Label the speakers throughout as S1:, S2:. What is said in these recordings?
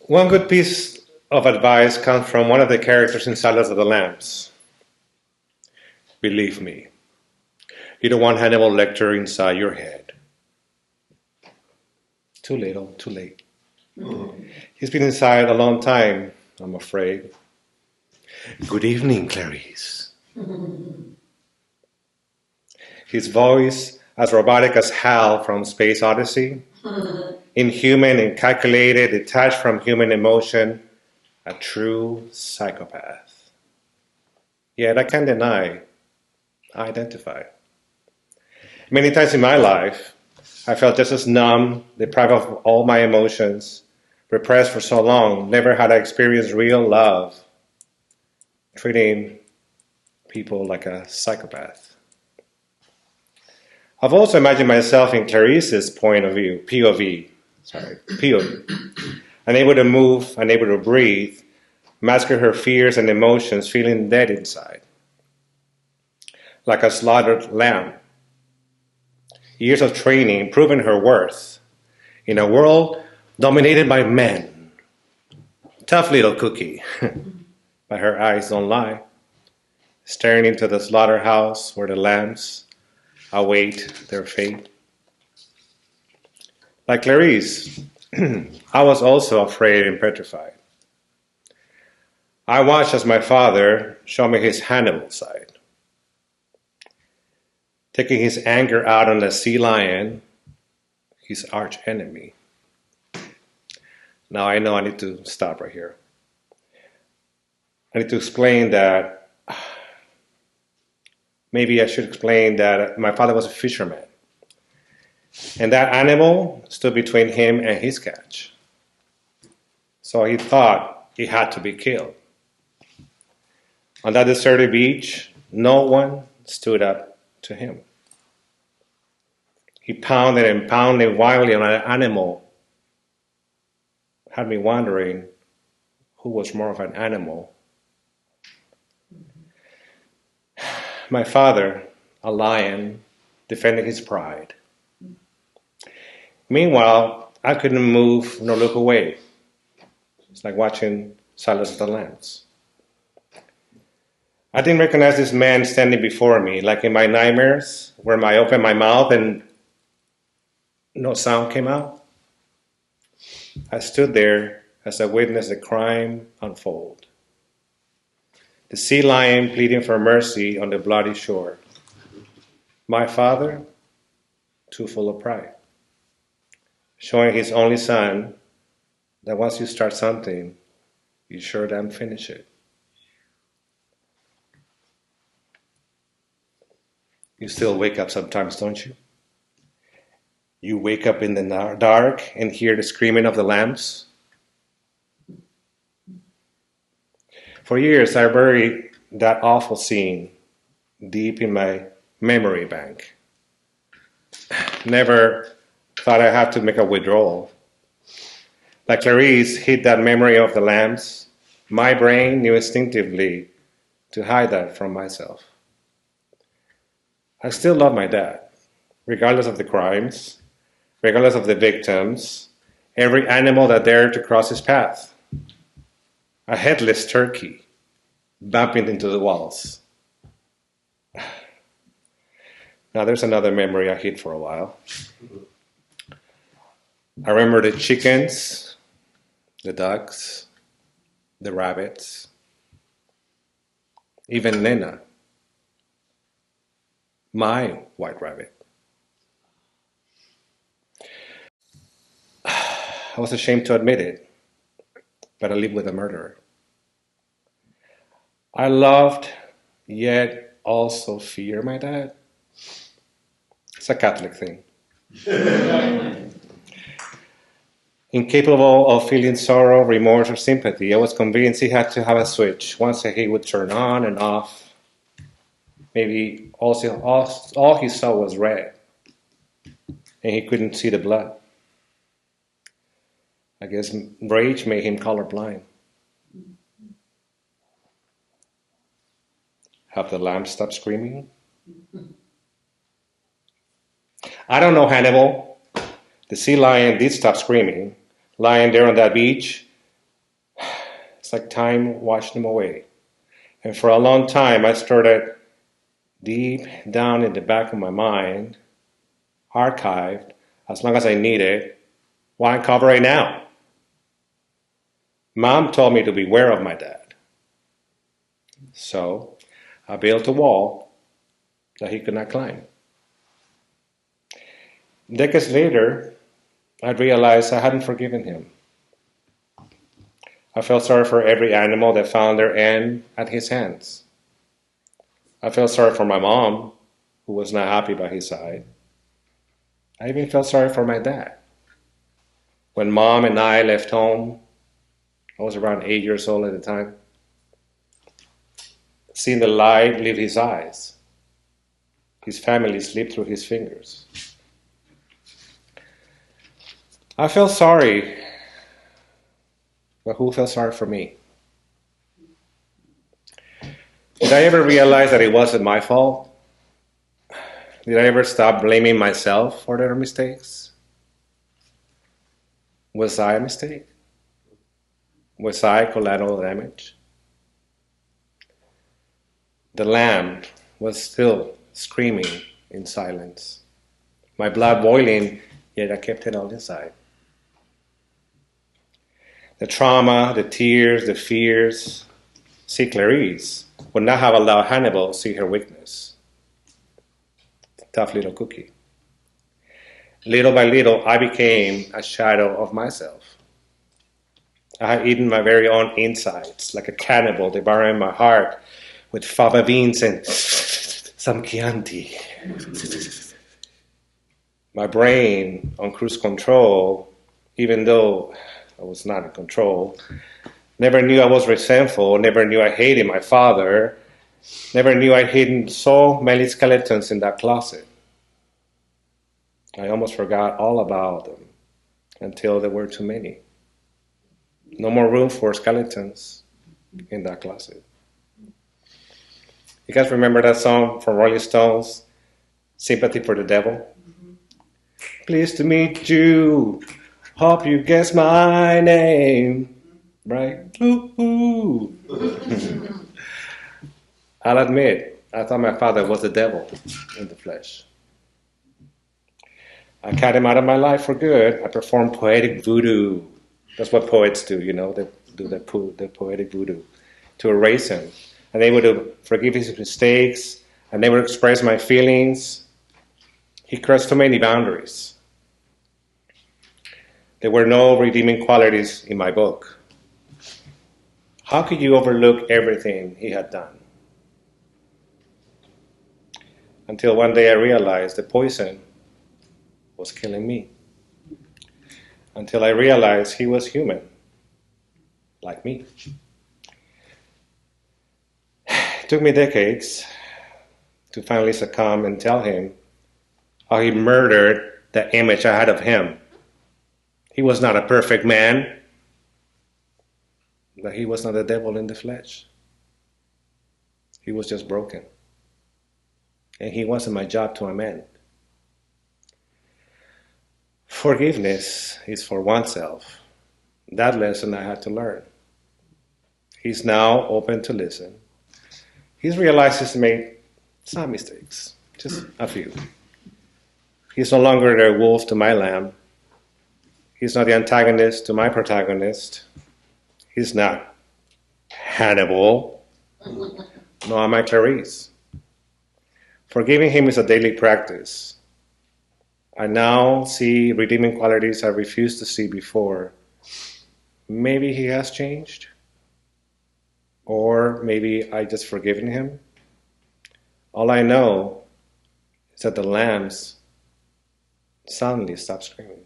S1: One good piece of advice comes from one of the characters in Silence of the Lambs. Believe me, you don't want Hannibal Lecter inside your head. Too little, too late. He's been inside a long time, I'm afraid. Good evening, Clarice. His voice, as robotic as Hal from Space Odyssey, inhuman and calculated, detached from human emotion, a true psychopath. Yet I can't deny, I identify. Many times in my life, I felt just as numb, deprived of all my emotions, repressed for so long. Never had I experienced real love, treating people like a psychopath. I've also imagined myself in Clarice's point of view, POV, unable to move, unable to breathe, masking her fears and emotions, feeling dead inside, like a slaughtered lamb. Years of training, proving her worth in a world dominated by men. Tough little cookie, but her eyes don't lie, staring into the slaughterhouse where the lambs await their fate. Like Clarice, I was also afraid and petrified. I watched as my father showed me his Hannibal side, taking his anger out on the sea lion, his arch enemy. Now I know I need to stop right here. I need to explain that, maybe I should explain that my father was a fisherman. And that animal stood between him and his catch. So he thought he had to be killed. On that deserted beach, no one stood up to him. He pounded and pounded wildly on an animal, had me wondering who was more of an animal. My father, a lion, defending his pride. Meanwhile, I couldn't move nor look away. It's like watching Silence of the Lambs. I didn't recognize this man standing before me, like in my nightmares, where I opened my mouth and no sound came out. I stood there as I witnessed the crime unfold. The sea lion pleading for mercy on the bloody shore. My father, too full of pride, showing his only son that once you start something, you sure damn finish it. You still wake up sometimes, don't you? You wake up in the dark and hear the screaming of the lambs. For years, I buried that awful scene deep in my memory bank. Never thought I'd have to make a withdrawal. Like Clarice hid that memory of the lambs, my brain knew instinctively to hide that from myself. I still love my dad, regardless of the crimes, regardless of the victims, every animal that dared to cross his path. A headless turkey bumping into the walls. Now there's another memory I hid for a while. I remember the chickens, the ducks, the rabbits, even Nena, my white rabbit. I was ashamed to admit it, but I lived with a murderer. I loved, yet also fear my dad. It's a Catholic thing. Incapable of feeling sorrow, remorse, or sympathy, I was convinced he had to have a switch. Once he would turn on and off. Maybe all he saw was red, and he couldn't see the blood. I guess rage made him colorblind. Have the lambs stopped screaming? I don't know, Hannibal. The sea lion did stop screaming, lying there on that beach, like time washed them away. And for a long time, I started deep down in the back of my mind, archived as long as I needed, why cover right now? Mom told me to beware of my dad. So I built a wall that he could not climb. Decades later, I realized I hadn't forgiven him. I felt sorry for every animal that found their end at his hands. I felt sorry for my mom, who was not happy by his side. I even felt sorry for my dad. When Mom and I left home, I was around 8 years old at the time, seeing the light leave his eyes, his family slip through his fingers. I felt sorry, but who felt sorry for me? Did I ever realize that it wasn't my fault? Did I ever stop blaming myself for their mistakes? Was I a mistake? Was I collateral damage? The lamb was still screaming in silence. My blood boiling, yet I kept it all inside. The trauma, the tears, the fears. See, Clarice would not have allowed Hannibal to see her weakness. Tough little cookie. Little by little, I became a shadow of myself. I had eaten my very own insides, like a cannibal, devouring my heart with fava beans and some Chianti. My brain on cruise control, even though I was not in control, never knew I was resentful, never knew I hated my father, never knew I hid so many skeletons in that closet. I almost forgot all about them until there were too many. No more room for skeletons in that closet. You guys remember that song from Rolling Stones, Sympathy for the Devil? Mm-hmm. Pleased to meet you. Hope you guess my name. Right? Ooh. I'll admit, I thought my father was the devil in the flesh. I cut him out of my life for good. I performed poetic voodoo. That's what poets do, they do the poetic voodoo to erase him. And able to forgive his mistakes. I never expressed my feelings. He crossed too many boundaries. There were no redeeming qualities in my book. How could you overlook everything he had done? Until one day I realized the poison was killing me. Until I realized he was human, like me. It took me decades to finally succumb and tell him how he murdered the image I had of him. He was not a perfect man, but he was not a devil in the flesh. He was just broken. And he wasn't my job to amend. Forgiveness is for oneself. That lesson I had to learn. He's now open to listen. He's realized he's made some mistakes, just a few. He's no longer the wolf to my lamb. He's not the antagonist to my protagonist. He's not Hannibal, nor am I Clarice. Forgiving him is a daily practice. I now see redeeming qualities I refused to see before. Maybe he has changed. Or maybe I just forgiven him. All I know is that the lambs suddenly stopped screaming.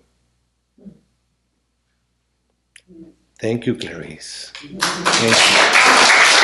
S1: Thank you, Clarice. Thank you.